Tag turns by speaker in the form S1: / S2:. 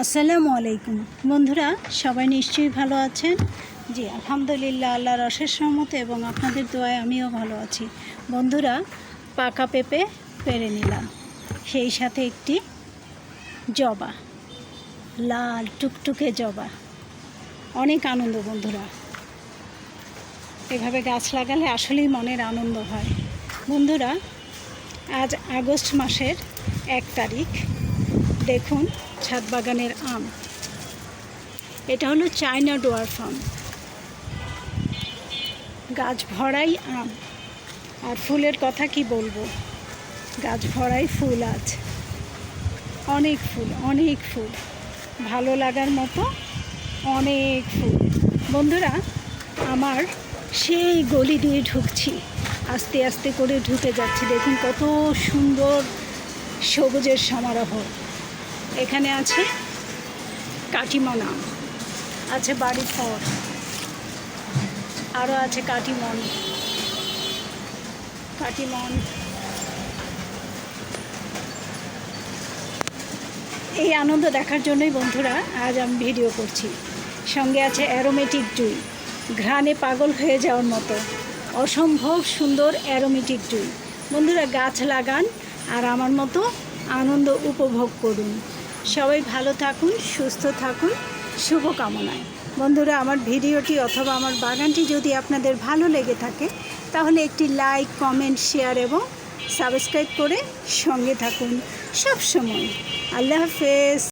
S1: আসসালামু আলাইকুম বন্ধুরা, সবাই নিশ্চয়ই ভালো আছেন। জি আলহামদুলিল্লাহ, আল্লাহর অশেষ রহমতে এবং আপনাদের দোয়ায় আমিও ভালো আছি। বন্ধুরা, পাকা পেঁপে পেরে নিলাম, সেই সাথে একটি জবা, লাল টুকটুকে জবা। অনেক আনন্দ বন্ধুরা, এভাবে গাছ লাগালে আসলেই মনের আনন্দ হয়। বন্ধুরা, আজ আগস্ট মাসের 1 তারিখ। দেখুন ছাদ বাগানের আম। এটা হলো চায়না ডোয়ার্ফ আম। গাছ ভরাই আম, আর ফুলের কথা কি বলবো, গাছ ভরাই ফুল। আজ অনেক ফুল, অনেক ফুল, ভালো লাগার মতো অনেক ফুল। বন্ধুরা, আমার সেই গলি দিয়ে ঢুকছি, আস্তে আস্তে করে ঢুকে যাচ্ছি। দেখুন কত সুন্দর সবুজের সমারোহ। এখানে আছে কাটিমন আম, আছে বাড়ি ফল, আরও আছে কাটিমন। এই আনন্দ দেখার জন্যই বন্ধুরা আজ আমি ভিডিও করছি। সঙ্গে আছে অ্যারোমেটিক জুই, ঘ্রাণে পাগল হয়ে যাওয়ার মতো অসম্ভব সুন্দর অ্যারোমেটিক জুই। বন্ধুরা, গাছ লাগান আর আমার মতো আনন্দ উপভোগ করুন। সবাই ভালো থাকুন, সুস্থ থাকুন, শুভকামনায়। বন্ধুরা, আমার ভিডিওটি অথবা আমার বাগানটি যদি আপনাদের ভালো লেগে থাকে তাহলে একটি লাইক, কমেন্ট, শেয়ার এবং সাবস্ক্রাইব করে সঙ্গে থাকুন সব সময়। আল্লাহ হাফেজ।